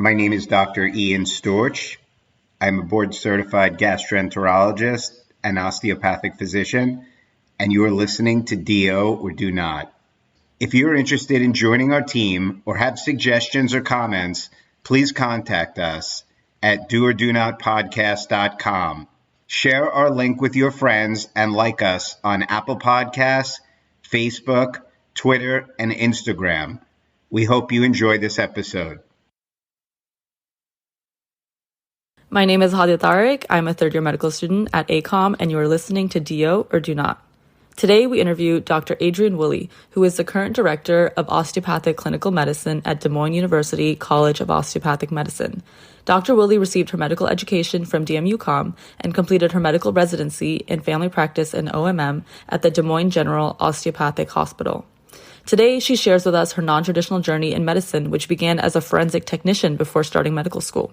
My name is Dr. Ian Storch. I'm a board-certified gastroenterologist and osteopathic physician, and you are listening to DO or Do Not. If you are interested in joining our team or have suggestions or comments, please contact us at doordonotpodcast.com. Share our link with your friends and like us on Apple Podcasts, Facebook, Twitter, and Instagram. We hope you enjoy this episode. My name is Hadia Tariq. I'm a third-year medical student at ACOM, and you are listening to DO or Do Not. Today, we interview Dr. Adrian Woolley, who is the current director of Osteopathic Clinical Medicine at Des Moines University College of Osteopathic Medicine. Dr. Woolley received her medical education from DMUCOM and completed her medical residency in Family Practice and OMM at the Des Moines General Osteopathic Hospital. Today, she shares with us her non-traditional journey in medicine, which began as a forensic technician before starting medical school.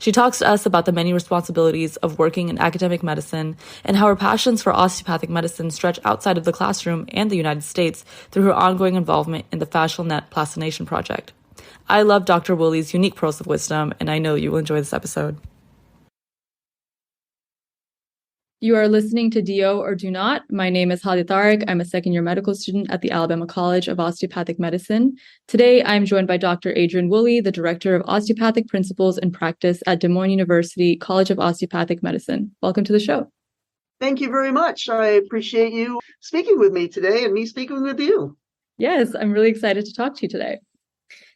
She talks to us about the many responsibilities of working in academic medicine and how her passions for osteopathic medicine stretch outside of the classroom and the United States through her ongoing involvement in the Fascial Net Plastination Project. I love Dr. Woolley's unique pearls of wisdom, and I know you will enjoy this episode. You are listening to DO or Do Not. My name is Hadia Tariq. I'm a second-year medical student at the Alabama College of Osteopathic Medicine. Today, I'm joined by Dr. Adrian Woolley, the Director of Osteopathic Principles and Practice at Des Moines University College of Osteopathic Medicine. Welcome to the show. Thank you very much. I appreciate you speaking with me today and me speaking with you. Yes, I'm really excited to talk to you today.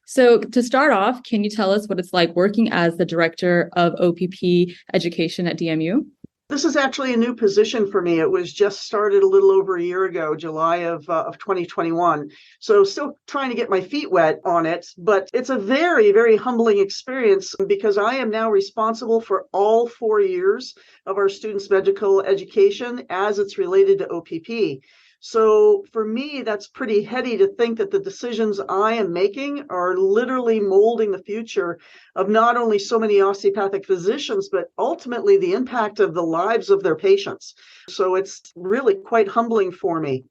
So to start off, can you tell us what it's like working as the Director of OPP Education at DMU? This is actually a new position for me. It was just started a little over a year ago, July of 2021. So still trying to get my feet wet on it, but it's a very, very humbling experience because I am now responsible for all 4 years of our students' medical education as it's related to OPP. So for me, that's pretty heady to think that the decisions I am making are literally molding the future of not only so many osteopathic physicians, but ultimately the impact of the lives of their patients. So it's really quite humbling for me.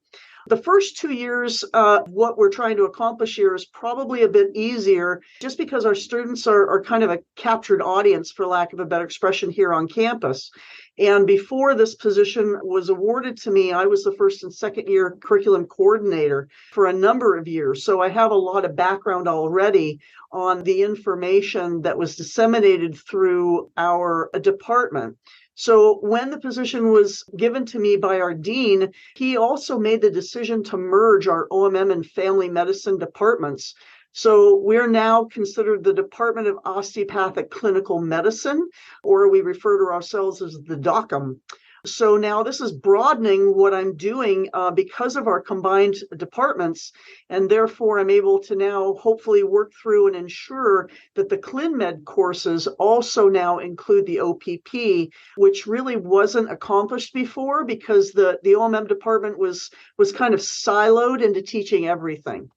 The first 2 years, what we're trying to accomplish here is probably a bit easier just because our students are kind of a captured audience, for lack of a better expression, here on campus. And before this position was awarded to me, I was the first and second year curriculum coordinator for a number of years. So I have a lot of background already on the information that was disseminated through our department. So when the position was given to me by our dean, he also made the decision to merge our OMM and family medicine departments. So we're now considered the Department of Osteopathic Clinical Medicine, or we refer to ourselves as the DMUCOM. So now this is broadening what I'm doing because of our combined departments, and therefore I'm able to now hopefully work through and ensure that the ClinMed courses also now include the OPP, which really wasn't accomplished before because the OMM department was kind of siloed into teaching everything.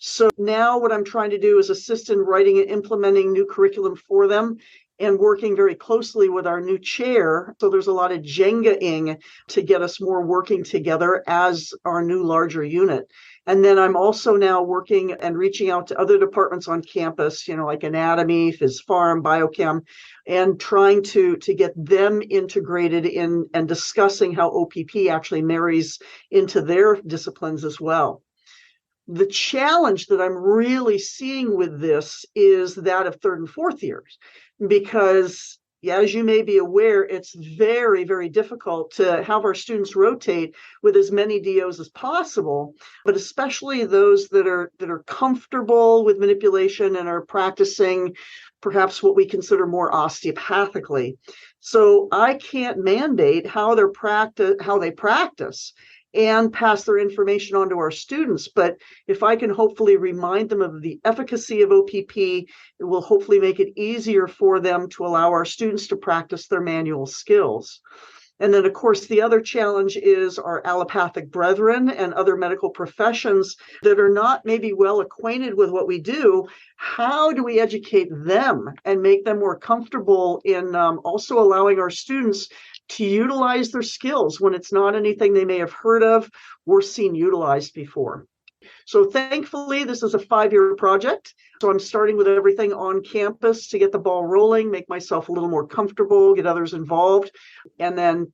So now what I'm trying to do is assist in writing and implementing new curriculum for them and working very closely with our new chair. So there's a lot of Jenga-ing to get us more working together as our new larger unit. And then I'm also now working and reaching out to other departments on campus, like anatomy, phys pharm, biochem, and trying to get them integrated in and discussing how OPP actually marries into their disciplines as well. The challenge that I'm really seeing with this is that of third and fourth years, because as you may be aware, it's very, very difficult to have our students rotate with as many DOs as possible, but especially those that are comfortable with manipulation and are practicing perhaps what we consider more osteopathically. So I can't mandate how they practice and pass their information on to our students. But if I can hopefully remind them of the efficacy of OPP, it will hopefully make it easier for them to allow our students to practice their manual skills. And then, of course, the other challenge is our allopathic brethren and other medical professions that are not maybe well acquainted with what we do. How do we educate them and make them more comfortable in also allowing our students to utilize their skills when it's not anything they may have heard of or seen utilized before? So thankfully, this is a 5-year project. So I'm starting with everything on campus to get the ball rolling, make myself a little more comfortable, get others involved, and then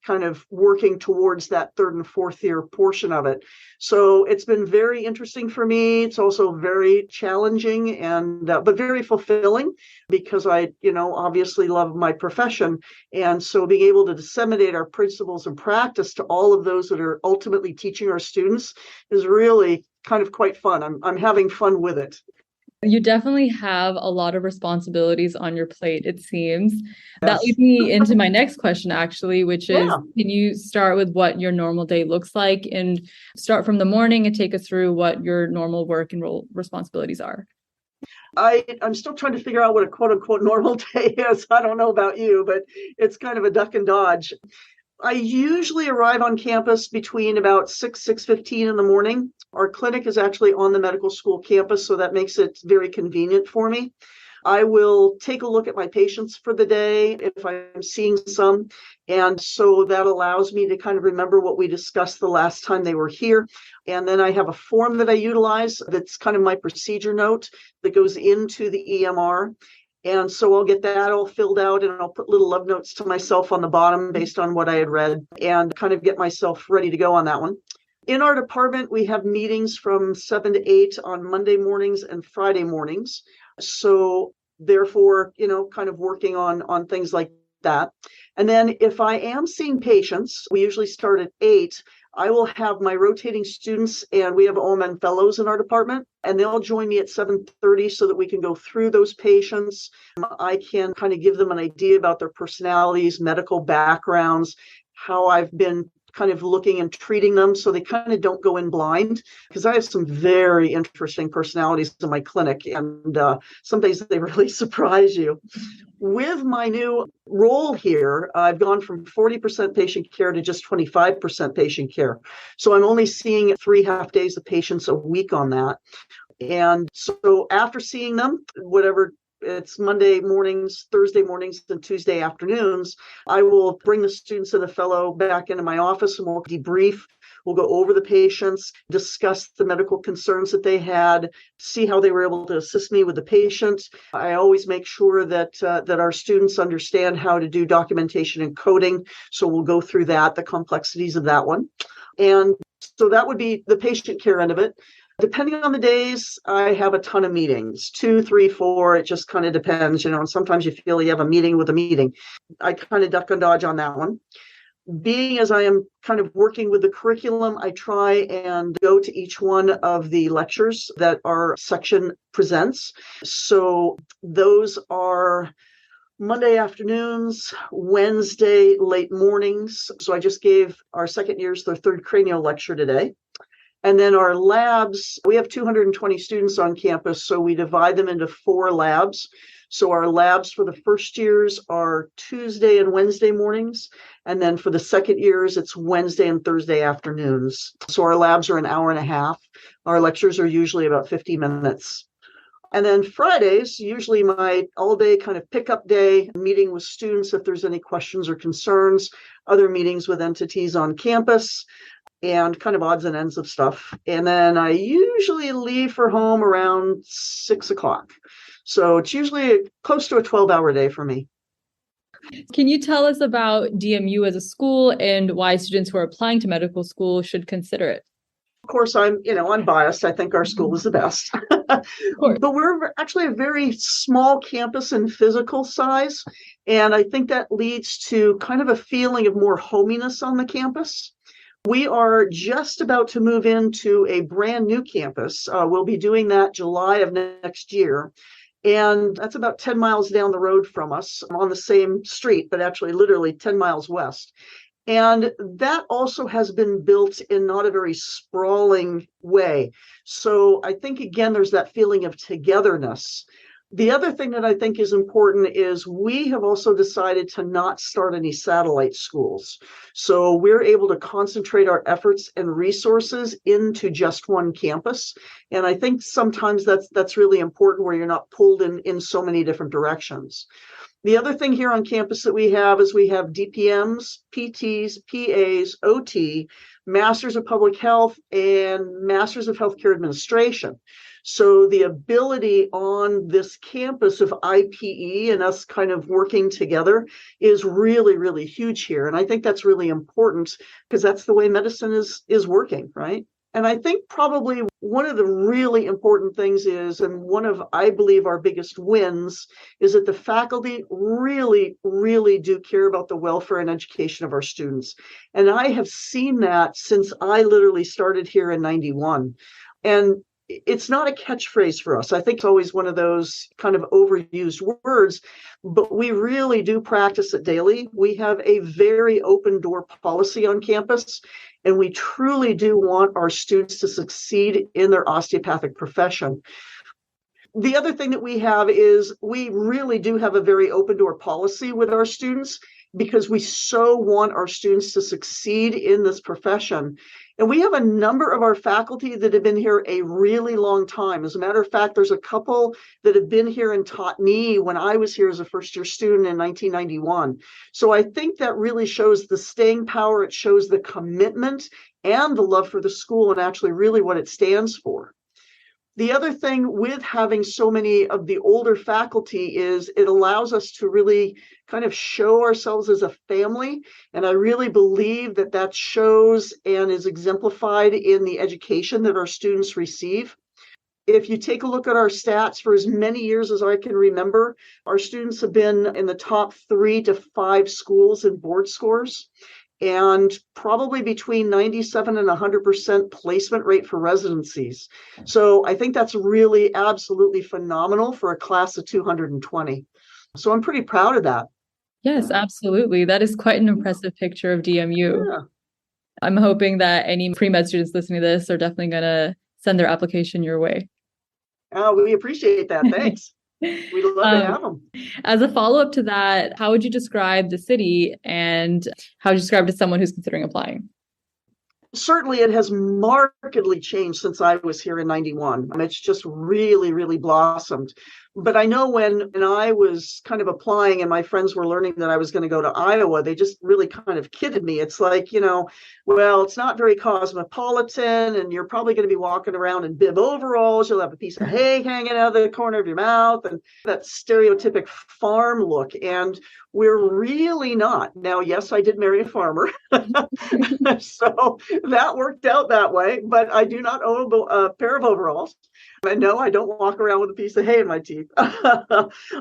kind of working towards that 3rd and 4th year portion of it. So it's been very interesting for me. It's also very challenging and but very fulfilling, because I, obviously love my profession. And so being able to disseminate our principles and practice to all of those that are ultimately teaching our students is really kind of quite fun. I'm having fun with it. You definitely have a lot of responsibilities on your plate, it seems. That Yes. leads me into my next question, actually, which is, Yeah. can you start with what your normal day looks like and start from the morning and take us through what your normal work and role responsibilities are? I'm still trying to figure out what a quote unquote normal day is. I don't know about you, but it's kind of a duck and dodge. I usually arrive on campus between about 6:15 in the morning. Our clinic is actually on the medical school campus, so that makes it very convenient for me. I will take a look at my patients for the day if I'm seeing some. And so that allows me to kind of remember what we discussed the last time they were here. And then I have a form that I utilize that's kind of my procedure note that goes into the EMR. And so I'll get that all filled out, and I'll put little love notes to myself on the bottom based on what I had read, and kind of get myself ready to go on that one. In our department, we have meetings from 7 to 8 on Monday mornings and Friday mornings. So therefore, kind of working on things like that. And then if I am seeing patients, we usually start at 8. I will have my rotating students, and we have OMM fellows in our department, and they'll join me at 7:30 so that we can go through those patients. I can kind of give them an idea about their personalities, medical backgrounds, how I've been kind of looking and treating them, so they kind of don't go in blind, because I have some very interesting personalities in my clinic, and some days they really surprise you. With my new role here, I've gone from 40% patient care to just 25% patient care. So I'm only seeing 3 half days of patients a week on that. And so after seeing them, whatever, it's Monday mornings, Thursday mornings, and Tuesday afternoons, I will bring the students and the fellow back into my office, and we'll debrief. We'll go over the patients, discuss the medical concerns that they had, see how they were able to assist me with the patient. I always make sure that our students understand how to do documentation and coding. So we'll go through that, the complexities of that one. And so that would be the patient care end of it. Depending on the days, I have a ton of meetings, 2, 3, 4. It just kind of depends, and sometimes you feel you have a meeting with a meeting. I kind of duck and dodge on that one. Being as I am kind of working with the curriculum, I try and go to each one of the lectures that our section presents. So those are Monday afternoons, Wednesday late mornings. So I just gave our second years their 3rd cranial lecture today. And then our labs, we have 220 students on campus, so we divide them into 4 labs. So our labs for the first years are Tuesday and Wednesday mornings. And then for the second years, it's Wednesday and Thursday afternoons. So our labs are an hour and a half. Our lectures are usually about 50 minutes. And then Fridays, usually my all-day kind of pickup day, meeting with students if there's any questions or concerns, other meetings with entities on campus, and kind of odds and ends of stuff. And then I usually leave for home around 6 o'clock. So it's usually close to a 12-hour day for me. Can you tell us about DMU as a school and why students who are applying to medical school should consider it? Of course, I'm biased. I think our school is the best. But we're actually a very small campus in physical size. And I think that leads to kind of a feeling of more hominess on the campus. We are just about to move into a brand new campus. We'll be doing that July of next year. And that's about 10 miles down the road from us on the same street, but actually literally 10 miles west. And that also has been built in not a very sprawling way. So I think, again, there's that feeling of togetherness. The other thing that I think is important is we have also decided to not start any satellite schools. So we're able to concentrate our efforts and resources into just one campus. And I think sometimes that's really important, where you're not pulled in so many different directions. The other thing here on campus that we have is we have DPMs, PTs, PAs, OT, Masters of Public Health, and Masters of Healthcare Administration. So the ability on this campus of IPE and us kind of working together is really, really huge here. And I think that's really important because that's the way medicine is working, right? And I think probably one of the really important things is, and one of, I believe, our biggest wins is that the faculty really, really do care about the welfare and education of our students. And I have seen that since I literally started here in 91. And it's not a catchphrase for us. I think it's always one of those kind of overused words, but we really do practice it daily. We have a very open door policy on campus, and we truly do want our students to succeed in their osteopathic profession. The other thing that we have is we really do have a very open door policy with our students because we so want our students to succeed in this profession. And we have a number of our faculty that have been here a really long time. As a matter of fact, there's a couple that have been here and taught me when I was here as a first-year student in 1991. So I think that really shows the staying power. It shows the commitment and the love for the school and actually really what it stands for. The other thing with having so many of the older faculty is it allows us to really kind of show ourselves as a family. And I really believe that that shows and is exemplified in the education that our students receive. If you take a look at our stats for as many years as I can remember, our students have been in the top 3 to 5 schools in board scores, and probably between 97 and 100% placement rate for residencies. So I think that's really absolutely phenomenal for a class of 220. So I'm pretty proud of that. Yes, absolutely. That is quite an impressive picture of DMU. Yeah. I'm hoping that any pre-med students listening to this are definitely going to send their application your way. Oh, we appreciate that. Thanks. We'd love to have them. As a follow-up to that, how would you describe the city and how would you describe it to someone who's considering applying? Certainly, it has markedly changed since I was here in 91. It's just really, really blossomed. But I know when I was kind of applying and my friends were learning that I was going to go to Iowa, they just really kind of kidded me. It's like, well, it's not very cosmopolitan and you're probably going to be walking around in bib overalls. You'll have a piece of hay hanging out of the corner of your mouth and that stereotypic farm look. And we're really not. Now, yes, I did marry a farmer. So that worked out that way, but I do not own a pair of overalls. And no, I don't walk around with a piece of hay in my teeth.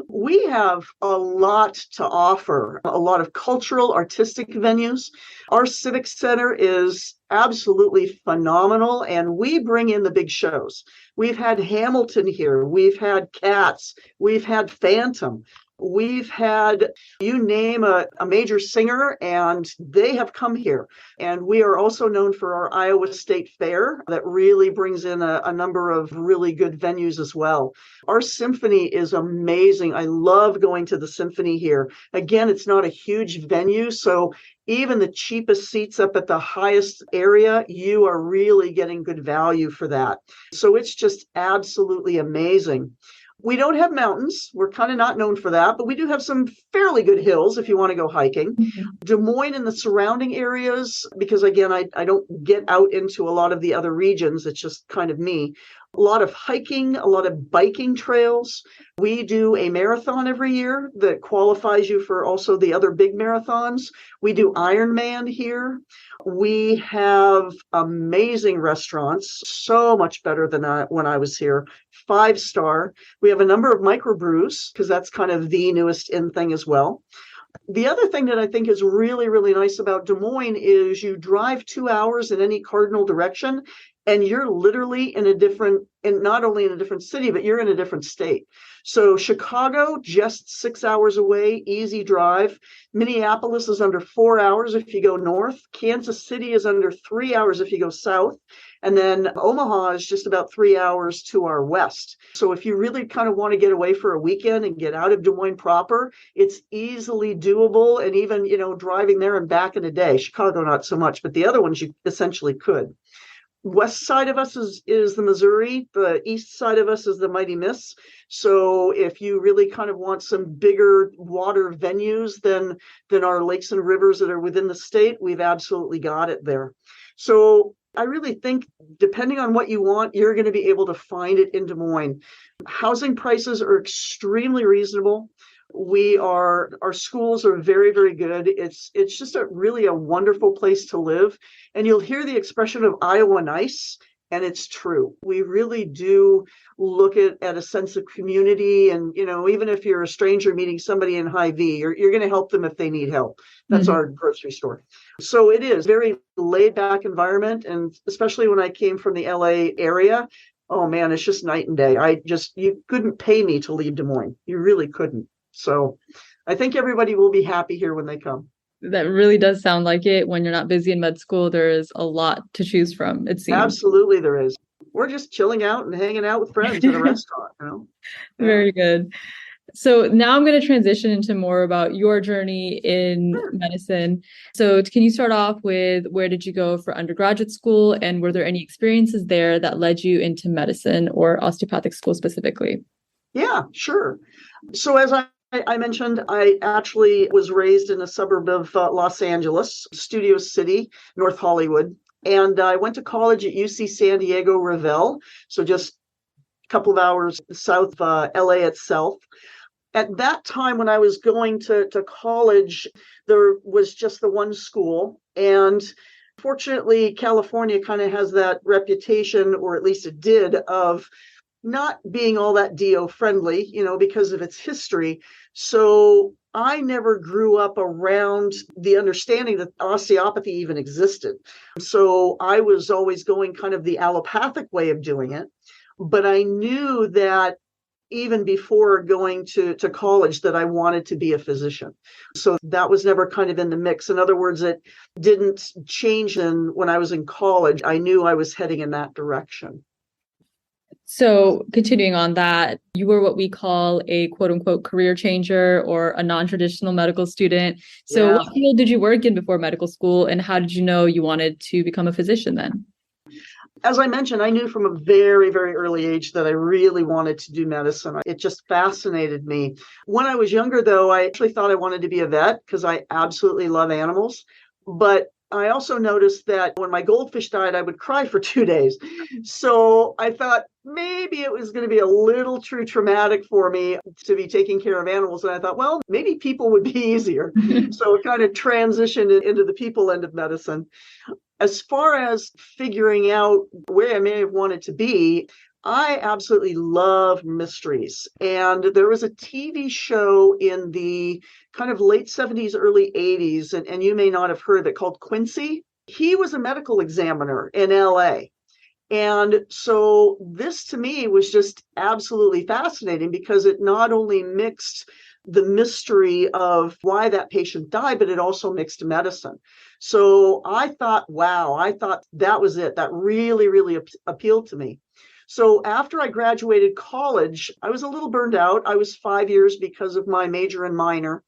We have a lot to offer, a lot of cultural, artistic venues. Our civic center is absolutely phenomenal, and we bring in the big shows. We've had Hamilton here. We've had Cats. We've had Phantom. We've had, you name a major singer, and they have come here. And we are also known for our Iowa State Fair that really brings in a number of really good venues as well. Our symphony is amazing. I love going to the symphony here. Again, it's not a huge venue, so even the cheapest seats up at the highest area, you are really getting good value for that. So it's just absolutely amazing. We don't have mountains. We're kind of not known for that, but we do have some fairly good hills if you want to go hiking. Mm-hmm. Des Moines and the surrounding areas, because again, I don't get out into a lot of the other regions. It's just kind of me. A lot of hiking, a lot of biking trails. We do a marathon every year that qualifies you for also the other big marathons. We do Ironman here. We have amazing restaurants, so much better than when I was here. 5-star. We have a number of microbrews because that's kind of the newest in thing as well. The other thing that I think is really, really nice about Des Moines is you drive 2 hours in any cardinal direction, and you're literally not only in a different city, but you're in a different state. So Chicago, just 6 hours away, easy drive. Minneapolis is under 4 hours if you go north. Kansas City is under 3 hours if you go south. And then Omaha is just about 3 hours to our west. So if you really kind of want to get away for a weekend and get out of Des Moines proper, it's easily doable. And even, driving there and back in a day. Chicago, not so much, but the other ones you essentially could. west side of us is the Missouri. The east side of us is the Mighty Miss. So if you really kind of want some bigger water venues than our lakes and rivers that are within the state, we've absolutely got it there. So I really think depending on what you want, you're going to be able to find it in Des Moines. Housing prices are extremely reasonable. Our schools are very, very good. It's just really a wonderful place to live. And you'll hear the expression of Iowa nice, and it's true. We really do look at a sense of community. And, even if you're a stranger meeting somebody in Hy-Vee, you're going to help them if they need help. That's our grocery store. So it is very laid back environment. And especially when I came from the LA area, oh man, it's just night and day. You couldn't pay me to leave Des Moines. You really couldn't. So I think everybody will be happy here when they come. That really does sound like it. When you're not busy in med school, there is a lot to choose from, it seems. Absolutely, there is. We're just chilling out and hanging out with friends at a restaurant, Yeah. Very good. So now I'm going to transition into more about your journey in medicine. So can you start off with where did you go for undergraduate school, and were there any experiences there that led you into medicine or osteopathic school specifically? Yeah, sure. So as I mentioned, I actually was raised in a suburb of Los Angeles, Studio City, North Hollywood. And I went to college at UC San Diego, Revelle, so just a couple of hours south of LA itself. At that time, when I was going to college, there was just the one school. And fortunately, California kind of has that reputation, or at least it did, of not being all that DO friendly, because of its history. So I never grew up around the understanding that osteopathy even existed. So I was always going kind of the allopathic way of doing it. But I knew that even before going to college that I wanted to be a physician. So that was never kind of in the mix. In other words, it didn't change when I was in college. I knew I was heading in that direction. So continuing on that, you were what we call a quote unquote career changer or a non-traditional medical student. So What field did you work in before medical school, and how did you know you wanted to become a physician then? As I mentioned, I knew from a very, very early age that I really wanted to do medicine. It just fascinated me. When I was younger, though, I actually thought I wanted to be a vet because I absolutely love animals. But I also noticed that when my goldfish died, I would cry for 2 days. So I thought maybe it was going to be a little too traumatic for me to be taking care of animals. And I thought, well, maybe people would be easier. So it kind of transitioned into the people end of medicine. As far as figuring out where I may have wanted to be, I absolutely love mysteries. And there was a TV show in the kind of late 70s, early 80s, and you may not have heard of it, called Quincy. He was a medical examiner in LA. And so this to me was just absolutely fascinating because it not only mixed the mystery of why that patient died, but it also mixed medicine. So I thought, wow, I thought that was it. That really, really appealed to me. So after I graduated college, I was a little burned out. I was 5 years because of my major and minor.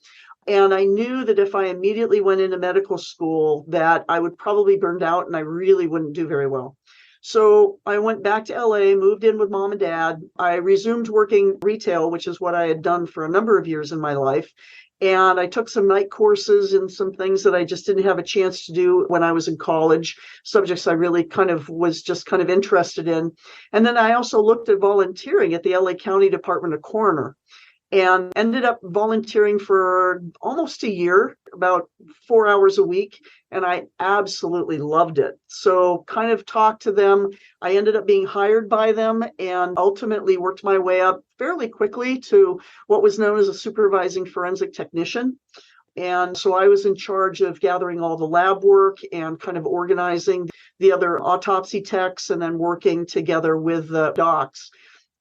And I knew that if I immediately went into medical school, that I would probably be burned out and I really wouldn't do very well. So I went back to LA, moved in with mom and dad. I resumed working retail, which is what I had done for a number of years in my life. And I took some night courses and some things that I just didn't have a chance to do when I was in college, subjects I really was just kind of interested in. And then I also looked at volunteering at the LA County Department of Coroner and ended up volunteering for almost a year, about 4 hours a week. And I absolutely loved it. So kind of talked to them. I ended up being hired by them and ultimately worked my way up fairly quickly to what was known as a supervising forensic technician. And so I was in charge of gathering all the lab work and kind of organizing the other autopsy techs and then working together with the docs.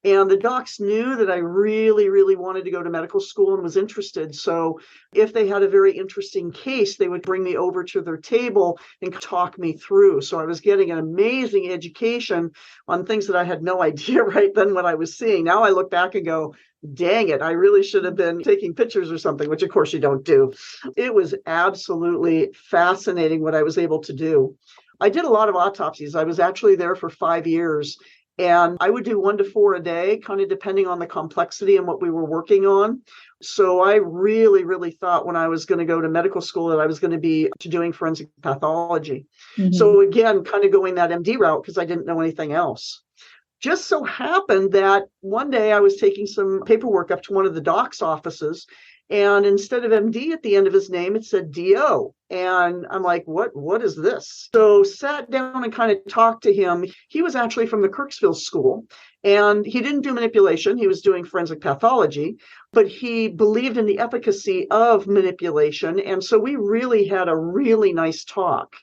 And the docs knew that I really, really wanted to go to medical school and was interested. So if they had a very interesting case, they would bring me over to their table and talk me through. So I was getting an amazing education on things that I had no idea right then what I was seeing. Now I look back and go, dang it, I really should have been taking pictures or something, which of course you don't do. It was absolutely fascinating what I was able to do. I did a lot of autopsies. I was actually there for 5 years, and I would do 1 to 4 a day, kind of depending on the complexity and what we were working on. So I really, really thought when I was going to go to medical school that I was going to be doing forensic pathology. So again, kind of going that MD route because I didn't know anything else. Just so happened that one day I was taking some paperwork up to one of the doc's offices, and instead of MD at the end of his name, it said DO. And I'm like, what is this? So sat down and kind of talked to him. He was actually from the Kirksville School, and he didn't do manipulation. He was doing forensic pathology, but he believed in the efficacy of manipulation. And so we really had a really nice talk.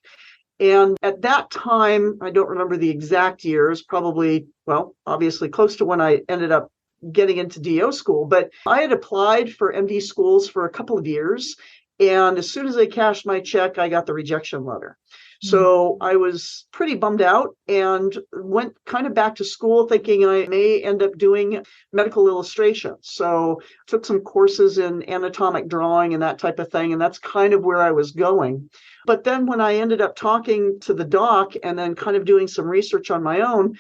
And at that time, I don't remember the exact years, probably, well, obviously close to when I ended up getting into DO school, but I had applied for MD schools for a couple of years. And as soon as I cashed my check, I got the rejection letter. So I was pretty bummed out and went kind of back to school thinking I may end up doing medical illustration. So took some courses in anatomic drawing and that type of thing. And that's kind of where I was going. But then when I ended up talking to the doc and then kind of doing some research on my own,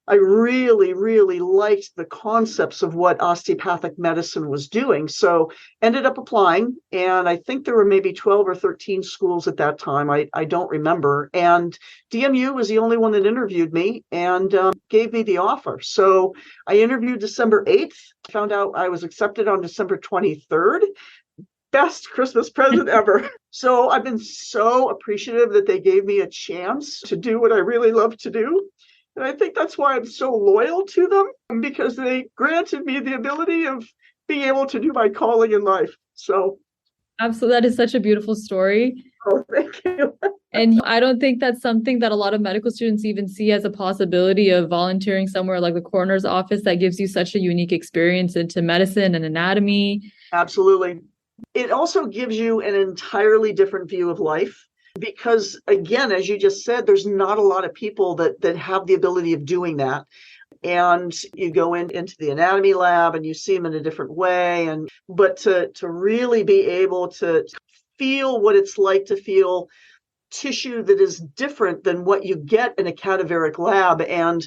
I really, really liked the concepts of what osteopathic medicine was doing. So ended up applying, and I think there were maybe 12 or 13 schools at that time. I don't remember. And DMU was the only one that interviewed me and gave me the offer. So I interviewed December 8th, found out I was accepted on December 23rd. Best Christmas present ever. So I've been so appreciative that they gave me a chance to do what I really love to do. And I think that's why I'm so loyal to them, because they granted me the ability of being able to do my calling in life. So absolutely, that is such a beautiful story. Oh, thank you. And I don't think that's something that a lot of medical students even see as a possibility of volunteering somewhere like the coroner's office that gives you such a unique experience into medicine and anatomy. Absolutely. It also gives you an entirely different view of life. Because again, as you just said, there's not a lot of people that have the ability of doing that. And you go into the anatomy lab and you see them in a different way. But to really be able to feel what it's like to feel tissue that is different than what you get in a cadaveric lab and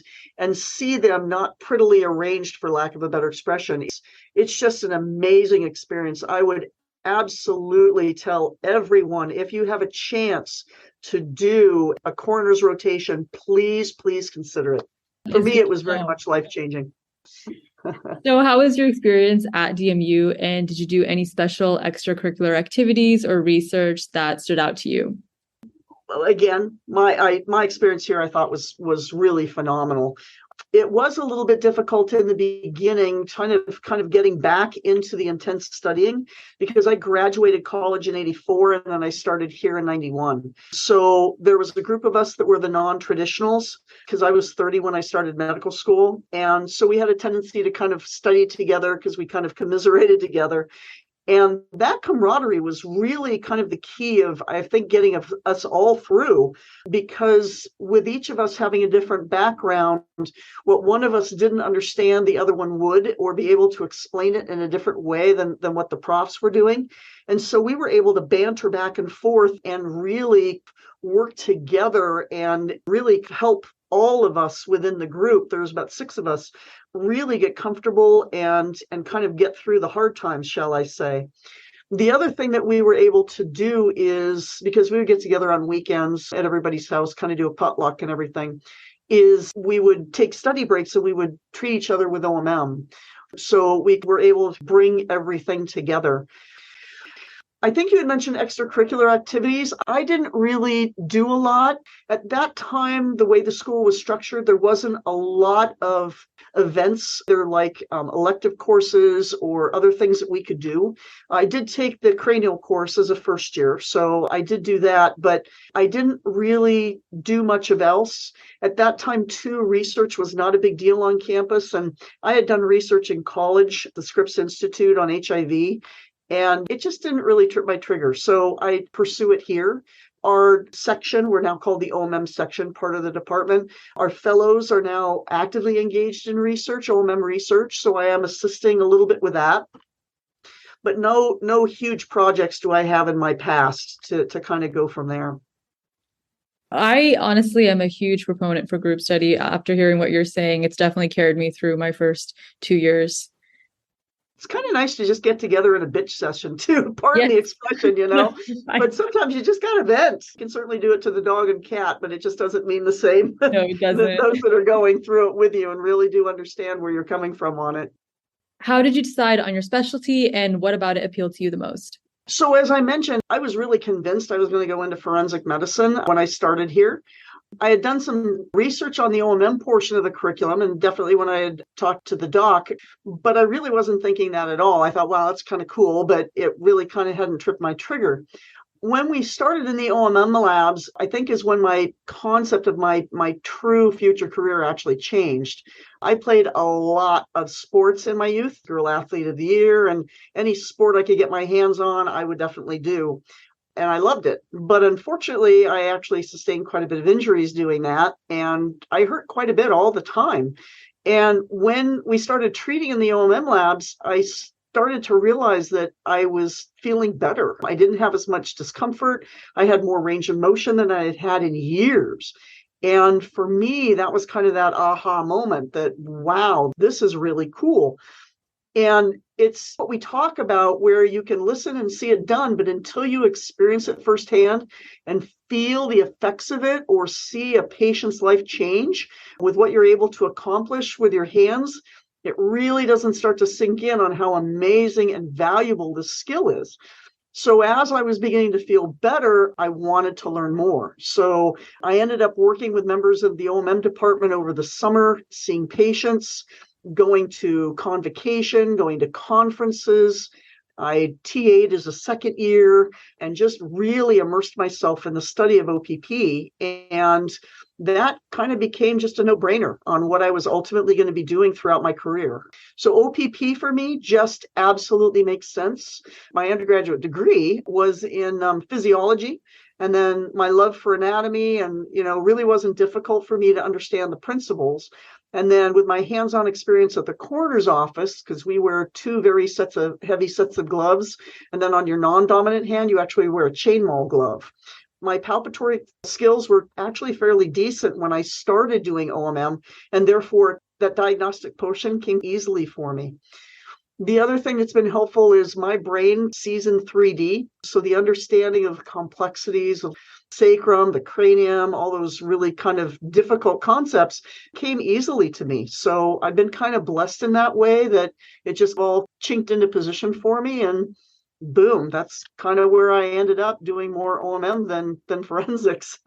see them not prettily arranged, for lack of a better expression, it's just an amazing experience. I would absolutely tell everyone, if you have a chance to do a coroner's rotation, please consider it. For me, it was very much life-changing. So how was your experience at DMU, and did you do any special extracurricular activities or research that stood out to you? Well, again, my experience here I thought was really phenomenal. It was a little bit difficult in the beginning, kind of getting back into the intense studying, because I graduated college in 84 and then I started here in 91. So there was a group of us that were the non-traditionals, because I was 30 when I started medical school. And so we had a tendency to kind of study together because we kind of commiserated together. And that camaraderie was really kind of the key of, I think, getting us all through, because with each of us having a different background, what one of us didn't understand, the other one would, or be able to explain it in a different way than what the profs were doing. And so we were able to banter back and forth and really work together and really help all of us within the group. There was about 6 of us, really get comfortable and kind of get through the hard times, shall I say. The other thing that we were able to do is, because we would get together on weekends at everybody's house, kind of do a potluck and everything, is we would take study breaks and we would treat each other with OMM. So we were able to bring everything together. I think you had mentioned extracurricular activities. I didn't really do a lot. At that time, the way the school was structured, there wasn't a lot of events. They're like elective courses or other things that we could do. I did take the cranial course as a first year, so I did do that, but I didn't really do much of else. At that time, too, research was not a big deal on campus, and I had done research in college at the Scripps Institute on HIV, and it just didn't really trip my trigger. So I pursue it here. Our section, we're now called the OMM section, part of the department. Our fellows are now actively engaged in research, OMM research. So I am assisting a little bit with that. But no huge projects do I have in my past to kind of go from there. I honestly am a huge proponent for group study. After hearing what you're saying, it's definitely carried me through my first 2 years. It's kind of nice to just get together in a bitch session too. Pardon Yes. the expression. But sometimes you just got to vent. You can certainly do it to the dog and cat, but it just doesn't mean the same No, it that doesn't. those that are going through it with you and really do understand where you're coming from on it. How did you decide on your specialty and what about it appealed to you the most? So, as I mentioned, I was really convinced I was going to go into forensic medicine when I started here. I had done some research on the OMM portion of the curriculum, and definitely when I had talked to the doc, but I really wasn't thinking that at all. I thought, wow, that's kind of cool, but it really kind of hadn't tripped my trigger. When we started in the OMM labs, I think is when my concept of my true future career actually changed. I played a lot of sports in my youth, girl athlete of the year, and any sport I could get my hands on, I would definitely do. And I loved it. But unfortunately, I actually sustained quite a bit of injuries doing that. And I hurt quite a bit all the time. And when we started treating in the OMM labs, I started to realize that I was feeling better. I didn't have as much discomfort. I had more range of motion than I had had in years. And for me, that was kind of that aha moment that, wow, this is really cool. And it's what we talk about where you can listen and see it done, but until you experience it firsthand and feel the effects of it or see a patient's life change with what you're able to accomplish with your hands, it really doesn't start to sink in on how amazing and valuable this skill is. So as I was beginning to feel better, I wanted to learn more. So I ended up working with members of the OMM department over the summer, seeing patients, going to convocation, going to conferences. I TA'd as a second year and just really immersed myself in the study of OPP. And that kind of became just a no-brainer on what I was ultimately going to be doing throughout my career. So OPP for me just absolutely makes sense. My undergraduate degree was in physiology. And then my love for anatomy and, really wasn't difficult for me to understand the principles. And then with my hands-on experience at the coroner's office, because we wear two very heavy sets of gloves, and then on your non-dominant hand, you actually wear a chain maul glove. My palpatory skills were actually fairly decent when I started doing OMM, and therefore that diagnostic portion came easily for me. The other thing that's been helpful is my brain sees in 3D. So the understanding of complexities of sacrum, the cranium, all those really kind of difficult concepts came easily to me. So I've been kind of blessed in that way that it just all chinked into position for me. And boom, that's kind of where I ended up doing more OMM than forensics.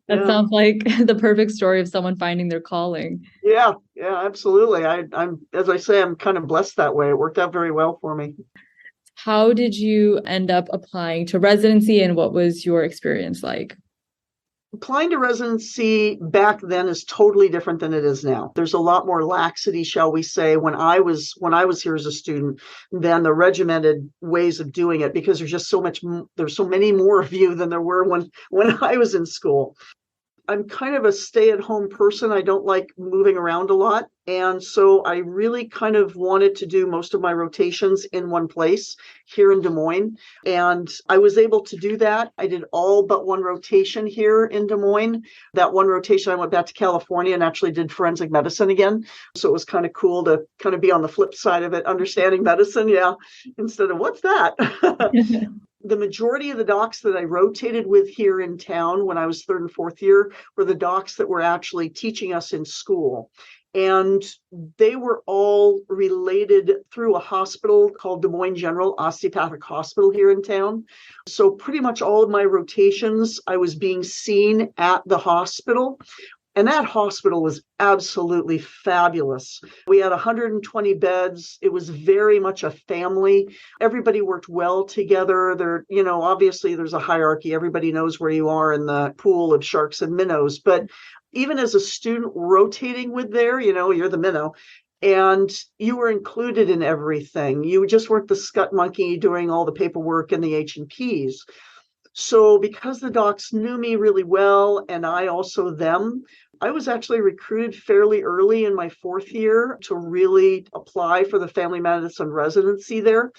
That sounds like the perfect story of someone finding their calling. Yeah, absolutely. I'm, as I say, I'm kind of blessed that way. It worked out very well for me. How did you end up applying to residency and what was your experience like? Applying to residency back then is totally different than it is now. There's a lot more laxity, shall we say, when I was here as a student than the regimented ways of doing it, because there's so many more of you than there were when I was in school. I'm kind of a stay-at-home person. I don't like moving around a lot. And so I really kind of wanted to do most of my rotations in one place here in Des Moines. And I was able to do that. I did all but one rotation here in Des Moines. That one rotation, I went back to California and actually did forensic medicine again. So it was kind of cool to kind of be on the flip side of it, understanding medicine. Yeah. Instead of what's that? The majority of the docs that I rotated with here in town when I was third and fourth year were the docs that were actually teaching us in school. And they were all related through a hospital called Des Moines General Osteopathic Hospital here in town. So pretty much all of my rotations, I was being seen at the hospital. And that hospital was absolutely fabulous. We had 120 beds. It was very much a family. Everybody worked well together. Obviously there's a hierarchy. Everybody knows where you are in the pool of sharks and minnows. But even as a student rotating with there, you're the minnow. And you were included in everything. You just weren't the scut monkey doing all the paperwork and the H&Ps. So because the docs knew me really well, and I also them, I was actually recruited fairly early in my fourth year to really apply for the family medicine residency there.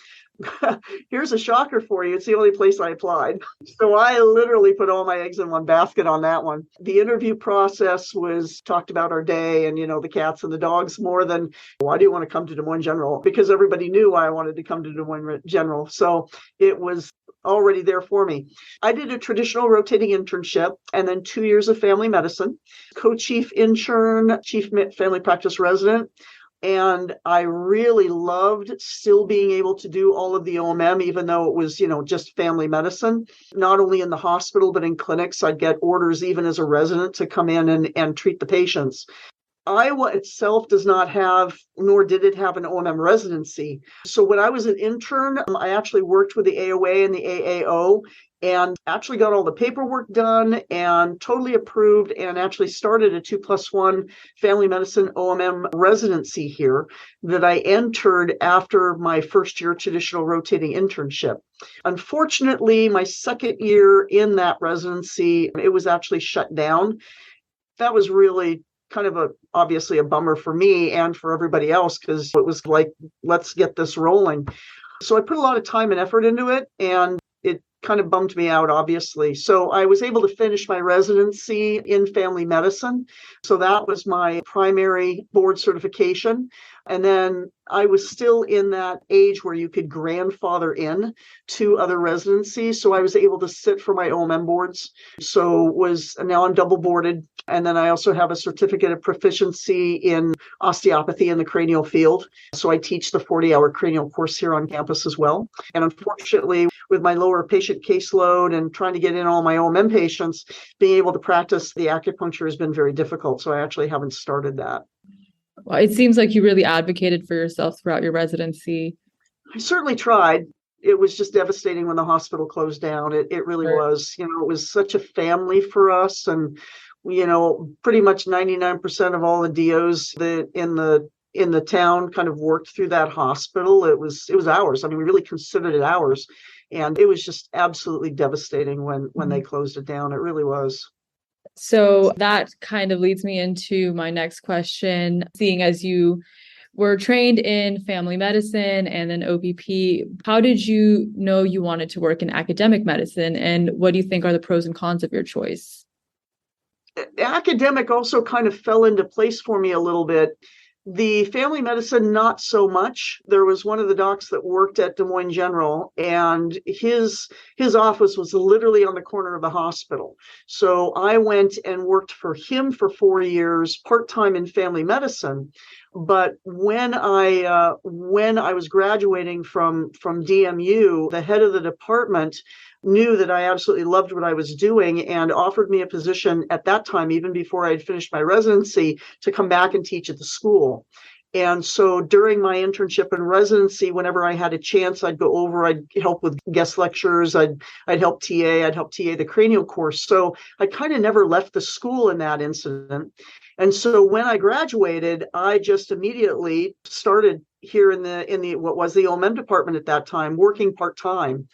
Here's a shocker for you. It's the only place I applied. So I literally put all my eggs in one basket on that one. The interview process was talked about our day and, the cats and the dogs more than why do you want to come to Des Moines General? Because everybody knew why I wanted to come to Des Moines General. So it was already there for me. I did a traditional rotating internship and then 2 years of family medicine, co-chief intern, chief family practice resident. And I really loved still being able to do all of the OMM, even though it was, just family medicine, not only in the hospital, but in clinics. I'd get orders even as a resident to come in and treat the patients. Iowa itself does not have, nor did it have, an OMM residency. So when I was an intern, I actually worked with the AOA and the AAO and actually got all the paperwork done and totally approved and actually started a 2+1 family medicine OMM residency here that I entered after my first year traditional rotating internship. Unfortunately, my second year in that residency, it was actually shut down. That was really kind of obviously a bummer for me and for everybody else, because it was like, let's get this rolling. So I put a lot of time and effort into it, and it kind of bummed me out, obviously. So I was able to finish my residency in family medicine. So that was my primary board certification. And then I was still in that age where you could grandfather in to other residencies. So I was able to sit for my OMM boards. So now I'm double boarded. And then I also have a certificate of proficiency in osteopathy in the cranial field. So I teach the 40-hour cranial course here on campus as well. And unfortunately, with my lower patient caseload and trying to get in all my OMM patients, being able to practice the acupuncture has been very difficult. So I actually haven't started that. Well, it seems like you really advocated for yourself throughout your residency. I certainly tried. It was just devastating when the hospital closed down. It really Sure. was. It was such a family for us. And, pretty much 99% of all the DOs that in the town kind of worked through that hospital. It was ours. I mean, we really considered it ours. And it was just absolutely devastating when they closed it down. It really was. So that kind of leads me into my next question. Seeing as you were trained in family medicine and then OPP, how did you know you wanted to work in academic medicine? And what do you think are the pros and cons of your choice? Academic also kind of fell into place for me a little bit. The family medicine, not so much. There was one of the docs that worked at Des Moines General, and his office was literally on the corner of the hospital. So I went and worked for him for 4 years, part-time in family medicine. But when I was graduating from DMU, the head of the department knew that I absolutely loved what I was doing and offered me a position at that time, even before I had finished my residency, to come back and teach at the school. And so during my internship and residency, whenever I had a chance, I'd go over, I'd help with guest lectures, I'd help TA the cranial course. So I kind of never left the school in that incident. And so when I graduated, I just immediately started here in the what was the OMM department at that time, working part-time.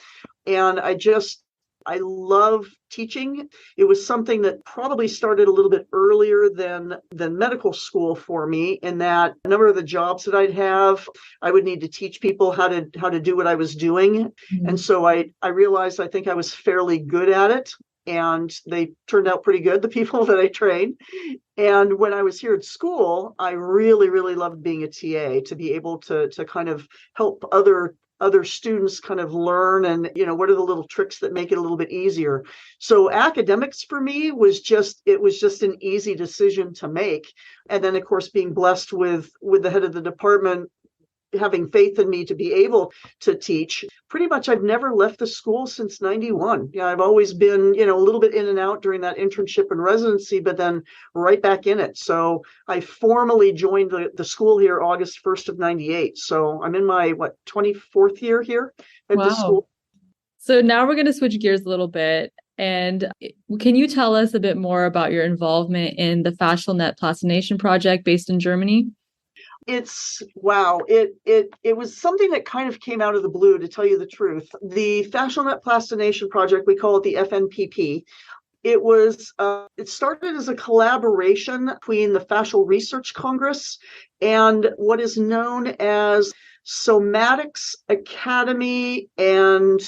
And I love teaching. It was something that probably started a little bit earlier than medical school for me, in that a number of the jobs that I'd have, I would need to teach people how to do what I was doing. Mm-hmm. And so I realized I think I was fairly good at it. And they turned out pretty good, the people that I trained. And when I was here at school, I really, really loved being a TA, to be able to kind of help other students kind of learn and, what are the little tricks that make it a little bit easier. So academics for me was just an easy decision to make. And then, of course, being blessed with the head of the department having faith in me to be able to teach. Pretty much I've never left the school since 91. Yeah, I've always been, a little bit in and out during that internship and residency, but then right back in it. So I formally joined the school here August 1st of 98. So I'm in my, 24th year here at the school. So now we're going to switch gears a little bit. And can you tell us a bit more about your involvement in the Fascial Net Plastination Project based in Germany? Wow. It was something that kind of came out of the blue, to tell you the truth. The Fascial Net Plastination Project, we call it the FNPP. It started as a collaboration between the Fascial Research Congress and what is known as Somatics Academy and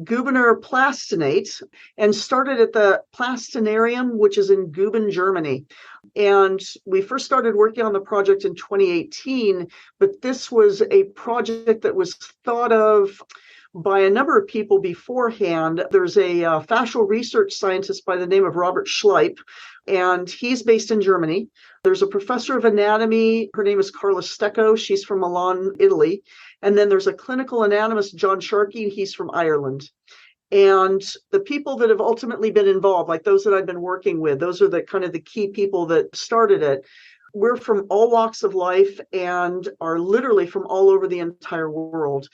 Gubener Plastinate, and started at the Plastinarium, which is in Guben, Germany. And we first started working on the project in 2018, but this was a project that was thought of by a number of people beforehand. There's a fascial research scientist by the name of Robert Schleip, and he's based in Germany. There's a professor of anatomy. Her name is Carla Stecco. She's from Milan, Italy. And then there's a clinical anatomist, John Sharkey. He's from Ireland. And the people that have ultimately been involved, like those that I've been working with, those are the kind of the key people that started it. We're from all walks of life and are literally from all over the entire world,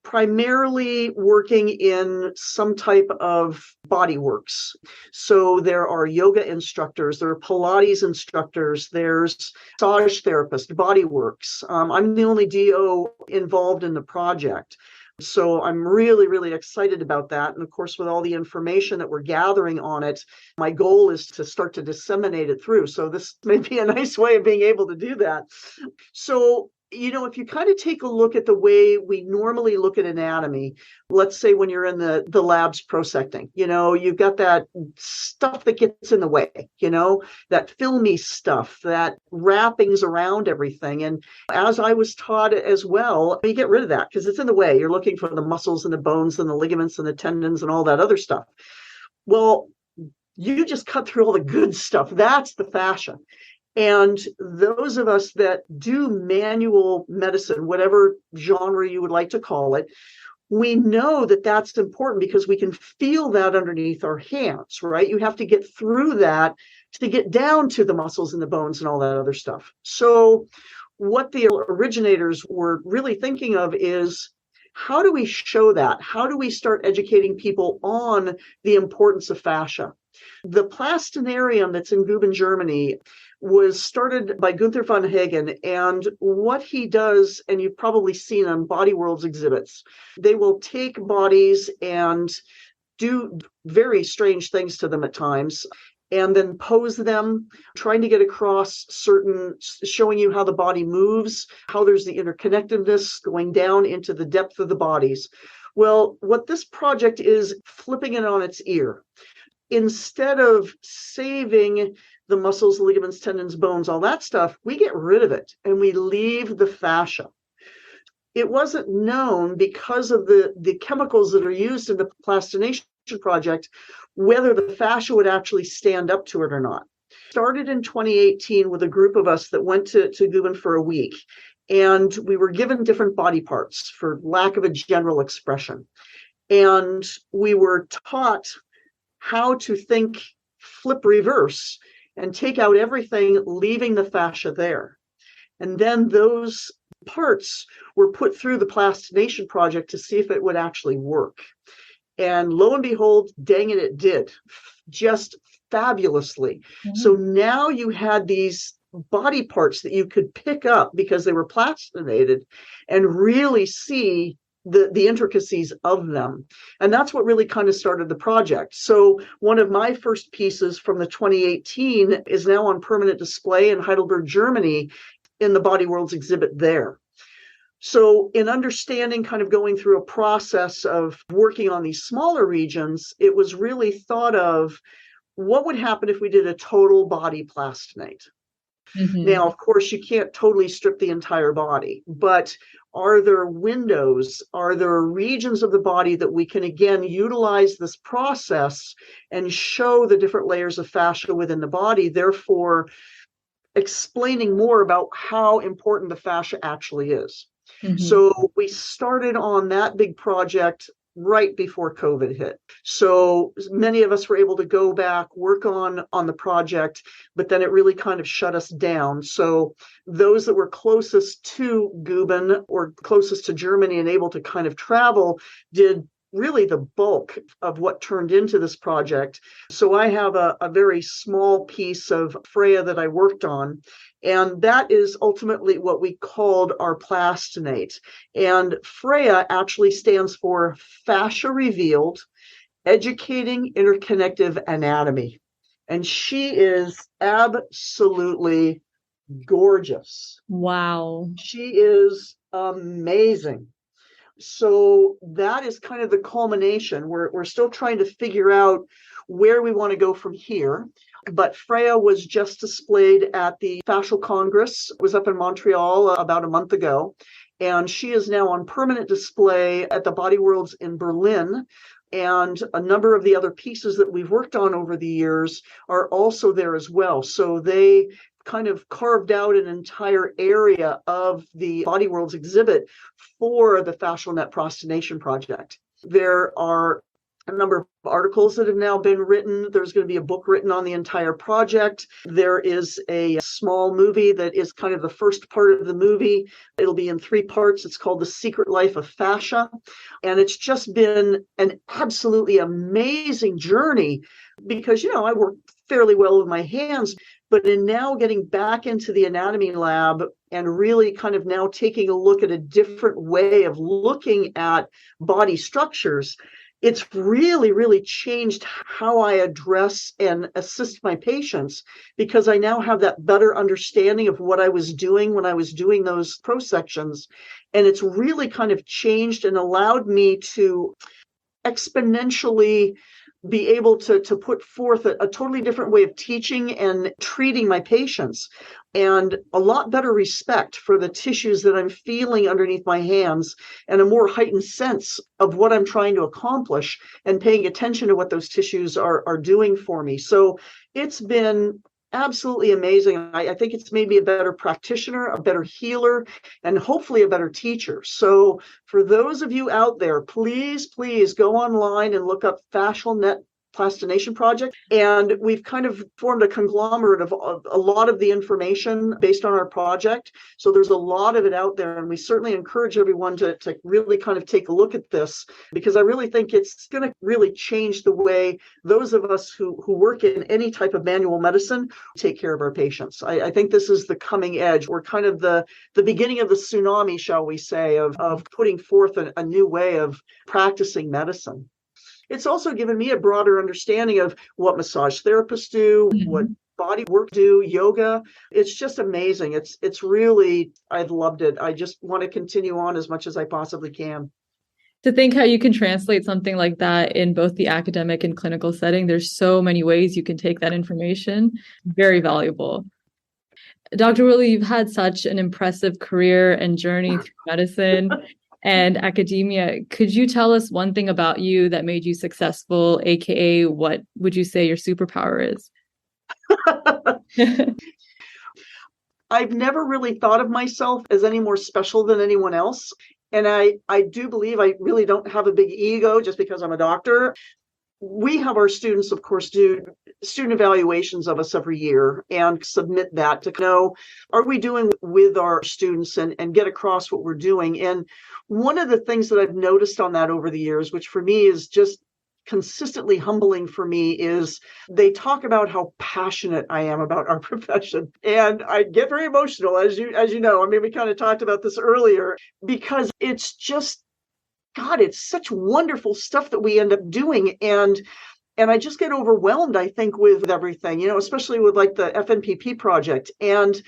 primarily working in some type of body works. So there are yoga instructors, there are Pilates instructors, there's massage therapists, body works. I'm the only DO involved in the project. So I'm really, really excited about that. And of course, with all the information that we're gathering on it, my goal is to start to disseminate it through. So this may be a nice way of being able to do that. So if you kind of take a look at the way we normally look at anatomy, let's say when you're in the labs prosecting, you've got that stuff that gets in the way, that filmy stuff, that wrappings around everything. And as I was taught as well, you get rid of that because it's in the way. You're looking for the muscles and the bones and the ligaments and the tendons and all that other stuff. Well, you just cut through all the good stuff. That's the fascia. And those of us that do manual medicine, whatever genre you would like to call it, we know that that's important because we can feel that underneath our hands, right? You have to get through that to get down to the muscles and the bones and all that other stuff. So what the originators were really thinking of is, how do we show that? How do we start educating people on the importance of fascia? The Plastinarium that's in Guben, Germany, was started by Gunther von Hagen, and what he does, and you've probably seen on Body Worlds exhibits, they will take bodies and do very strange things to them at times, and then pose them, trying to get across showing you how the body moves, how there's the interconnectedness going down into the depth of the bodies. Well, what this project is, flipping it on its ear. Instead of saving the muscles, ligaments, tendons, bones, all that stuff, we get rid of it and we leave the fascia. It wasn't known because of the chemicals that are used in the plastination project, whether the fascia would actually stand up to it or not. Started in 2018 with a group of us that went to Guben for a week, and we were given different body parts for lack of a general expression. And we were taught how to think flip reverse and take out everything, leaving the fascia there. And then those parts were put through the plastination project to see if it would actually work. And lo and behold, dang it did, just fabulously. Mm-hmm. So now you had these body parts that you could pick up because they were plastinated and really see the intricacies of them. And that's what really kind of started the project. So one of my first pieces from the 2018 is now on permanent display in Heidelberg, Germany, in the Body Worlds exhibit there. So in understanding, kind of going through a process of working on these smaller regions, it was really thought of what would happen if we did a total body plastinate. Mm-hmm. Now, of course, you can't totally strip the entire body, but are there windows? Are there regions of the body that we can, again, utilize this process and show the different layers of fascia within the body, therefore explaining more about how important the fascia actually is? Mm-hmm. So we started on that big project right before COVID hit. So many of us were able to go back, work on the project, but then it really kind of shut us down. So those that were closest to Guben or closest to Germany and able to kind of travel did really the bulk of what turned into this project. So I have a very small piece of Freya that I worked on, and that is ultimately what we called our plastinate. And Freya actually stands for Fascia Revealed, Educating Interconnective Anatomy. And she is absolutely gorgeous. Wow. She is Amazing. So that is kind of the culmination. We're still trying to figure out where we want to go from here. But Freya was just displayed at the Fascial Congress. It was up in Montreal about a month ago. And she is now on permanent display at the Body Worlds in Berlin. And a number of the other pieces that we've worked on over the years are also there as well. So they kind of carved out an entire area of the Body Worlds exhibit for the Fascial Net Plastination Project. There are a number of articles that have now been written. There's going to be a book written on the entire project. There is a small movie that is kind of the first part of the movie. It'll be in 3 parts. It's called The Secret Life of Fascia. And it's just been an absolutely amazing journey because, I work fairly well with my hands, but in now getting back into the anatomy lab and really kind of now taking a look at a different way of looking at body structures, it's really, really changed how I address and assist my patients because I now have that better understanding of what I was doing when I was doing those prosections. And it's really kind of changed and allowed me to exponentially be able to put forth a totally different way of teaching and treating my patients, and a lot better respect for the tissues that I'm feeling underneath my hands, and a more heightened sense of what I'm trying to accomplish and paying attention to what those tissues are doing for me. So it's been absolutely amazing. I think it's made me a better practitioner, a better healer, and hopefully a better teacher. So for those of you out there, please go online and look up Fascial Net Plastination Project. And we've kind of formed a conglomerate of a lot of the information based on our project. So there's a lot of it out there. And we certainly encourage everyone to really kind of take a look at this, because I really think it's going to really change the way those of us who work in any type of manual medicine take care of our patients. I think this is the coming edge. We're kind of the beginning of the tsunami, shall we say, of putting forth a new way of practicing medicine. It's also given me a broader understanding of what massage therapists do, what body work do, yoga. It's just amazing. It's really, I've loved it. I just want to continue on as much as I possibly can. To think how you can translate something like that in both the academic and clinical setting, there's so many ways you can take that information. Very valuable. Dr. Woolley, you've had such an impressive career and journey through medicine and academia. Could you tell us one thing about you that made you successful, aka what would you say your superpower is? I've never really thought of myself as any more special than anyone else. And I do believe I really don't have a big ego just because I'm a doctor. We have our students, of course, do student evaluations of us every year and submit that to know, are we doing with our students and get across what we're doing? And one of the things that I've noticed on that over the years, which for me is just consistently humbling for me, is they talk about how passionate I am about our profession. And I get very emotional, as you know. I mean, we kind of talked about this earlier, because it's just, God, it's such wonderful stuff that we end up doing. And I just get overwhelmed, I think, with everything, especially with like the FNPP project. And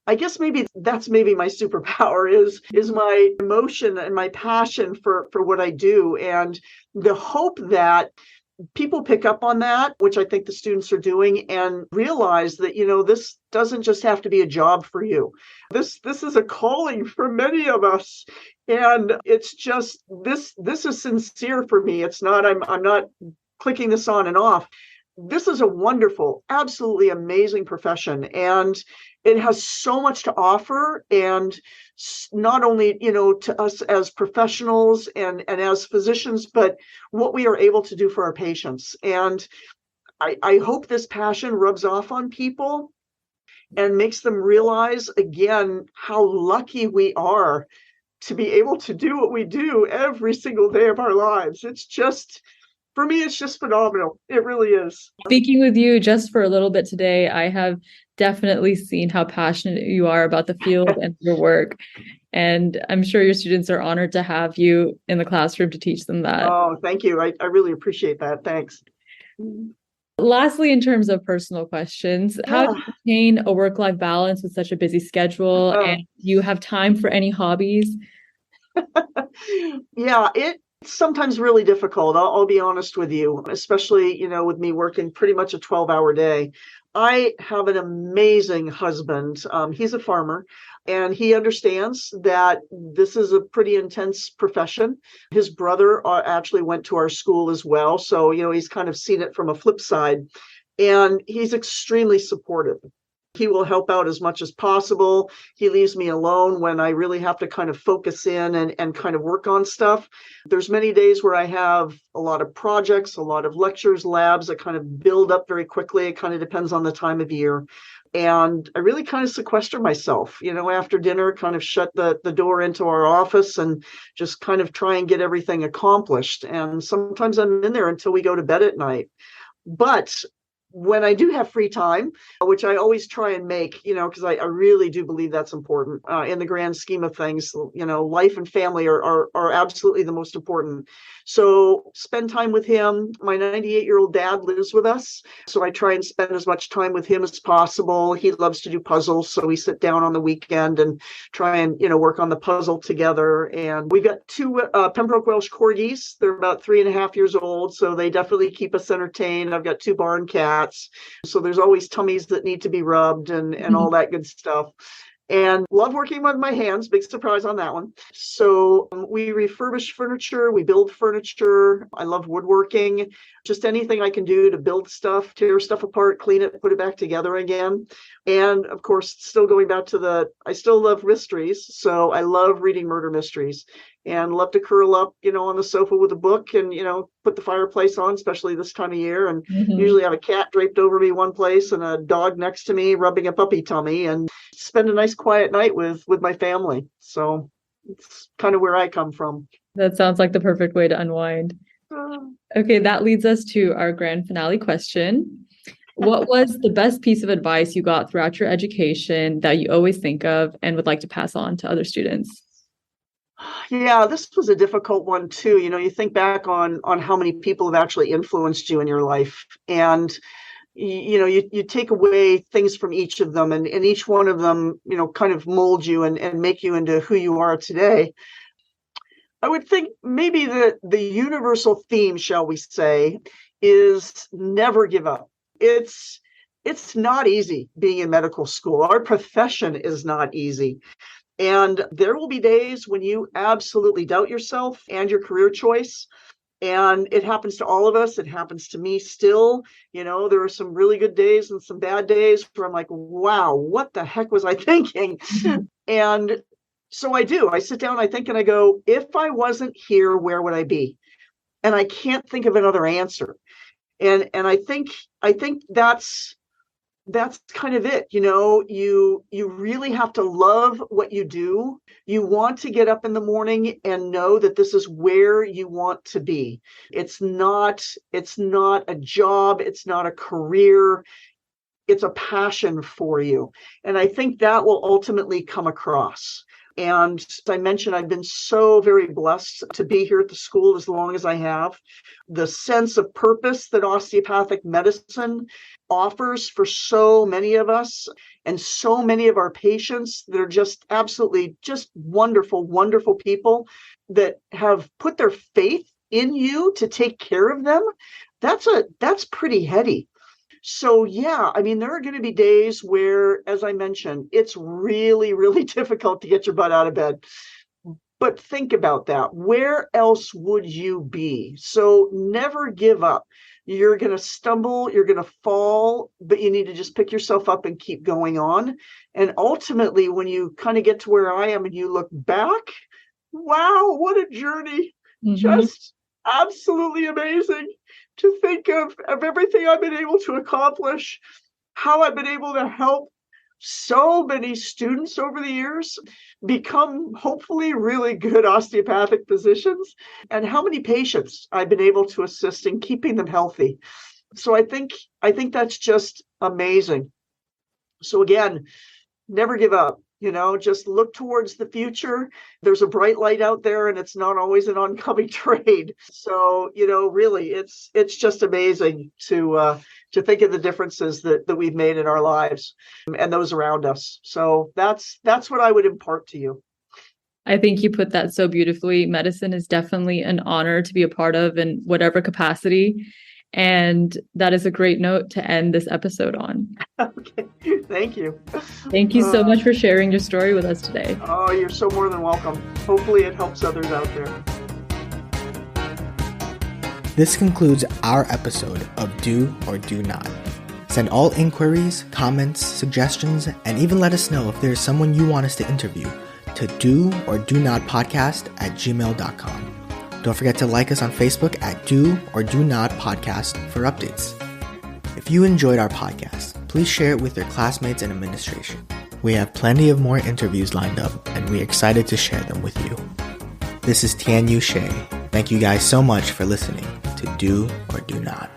I guess maybe that's maybe my superpower is my emotion and my passion for what I do, and the hope that people pick up on that, which I think the students are doing, and realize that, this doesn't just have to be a job for you. This is a calling for many of us. And it's just, this is sincere for me. It's not, I'm not clicking this on and off. This is a wonderful, absolutely amazing profession. And it has so much to offer. And not only, to us as professionals and as physicians, but what we are able to do for our patients. And I hope this passion rubs off on people and makes them realize again how lucky we are to be able to do what we do every single day of our lives. It's just, for me, it's just phenomenal. It really is. Speaking with you just for a little bit today, I have definitely seen how passionate you are about the field and your work. And I'm sure your students are honored to have you in the classroom to teach them that. Oh, thank you. I really appreciate that. Thanks. Lastly, in terms of personal questions, how do Yeah. you maintain a work-life balance with such a busy schedule? Uh, And do you have time for any hobbies? yeah, it's sometimes really difficult. I'll be honest with you, especially, with me working pretty much a 12-hour day. I have an amazing husband. He's a farmer and he understands that this is a pretty intense profession. His brother actually went to our school as well. So, he's kind of seen it from a flip side and he's extremely supportive. He will help out as much as possible. He leaves me alone when I really have to kind of focus in and kind of work on stuff. There's many days where I have a lot of projects, a lot of lectures, labs that kind of build up very quickly. It kind of depends on the time of year. And I really kind of sequester myself, after dinner, kind of shut the door into our office and just kind of try and get everything accomplished. And sometimes I'm in there until we go to bed at night. But when I do have free time, which I always try and make, because I really do believe that's important in the grand scheme of things, life and family are absolutely the most important. So spend time with him. My 98-year-old dad lives with us. So I try and spend as much time with him as possible. He loves to do puzzles. So we sit down on the weekend and try and, work on the puzzle together. And we've got two Pembroke Welsh Corgis. They're about 3.5 years old. So they definitely keep us entertained. I've got two barn cats. So there's always tummies that need to be rubbed and all that good stuff. And love working with my hands. Big surprise on that one. So we refurbish furniture. We build furniture. I love woodworking. Just anything I can do to build stuff, tear stuff apart, clean it, put it back together again. And of course, still going back to I still love mysteries. So I love reading murder mysteries and love to curl up, on the sofa with a book and, put the fireplace on, especially this time of year. And usually have a cat draped over me one place and a dog next to me rubbing a puppy tummy and spend a nice quiet night with my family. So it's kind of where I come from. That sounds like the perfect way to unwind. Okay, that leads us to our grand finale question. What was the best piece of advice you got throughout your education that you always think of and would like to pass on to other students? Yeah, this was a difficult one too. You think back on how many people have actually influenced you in your life, and you take away things from each of them, and each one of them, kind of mold you and make you into who you are today. I would think maybe the universal theme, shall we say, is never give up. It's not easy being in medical school. Our profession is not easy. And there will be days when you absolutely doubt yourself and your career choice. And it happens to all of us. It happens to me still. There are some really good days and some bad days where I'm like, wow, what the heck was I thinking? And so I sit down, I think, and I go, if I wasn't here, where would I be? And I can't think of another answer. And I think that's kind of it. You really have to love what you do. You want to get up in the morning and know that this is where you want to be. It's not a job, it's not a career, it's a passion for you. And I think that will ultimately come across. And as I mentioned, I've been so very blessed to be here at the school as long as I have. The sense of purpose that osteopathic medicine offers for so many of us and so many of our patients, they're just absolutely just wonderful, wonderful people that have put their faith in you to take care of them. That's pretty heady. So, yeah, there are going to be days where, as I mentioned, it's really, really difficult to get your butt out of bed. But think about that. Where else would you be? So never give up. You're going to stumble, you're going to fall, but you need to just pick yourself up and keep going on. And ultimately, when you kind of get to where I am and you look back, wow, what a journey. Just absolutely amazing to think of everything I've been able to accomplish, how I've been able to help so many students over the years become hopefully really good osteopathic physicians, and how many patients I've been able to assist in keeping them healthy. So I think that's just amazing. So again, never give up. Just look towards the future. There's a bright light out there, and it's not always an oncoming trade. So, really, it's just amazing to to think of the differences that we've made in our lives and those around us. So that's what I would impart to you. I think you put that so beautifully. Medicine is definitely an honor to be a part of in whatever capacity. And that is a great note to end this episode on. Okay, thank you. Thank you so much for sharing your story with us today. Oh, you're so more than welcome. Hopefully it helps others out there. This concludes our episode of Do or Do Not. Send all inquiries, comments, suggestions, and even let us know if there's someone you want us to interview to doordonotpodcast@gmail.com. Don't forget to like us on Facebook at Do or Do Not Podcast for updates. If you enjoyed our podcast, please share it with your classmates and administration. We have plenty of more interviews lined up, and we're excited to share them with you. This is Tianyu Shea. Thank you guys so much for listening to Do or Do Not.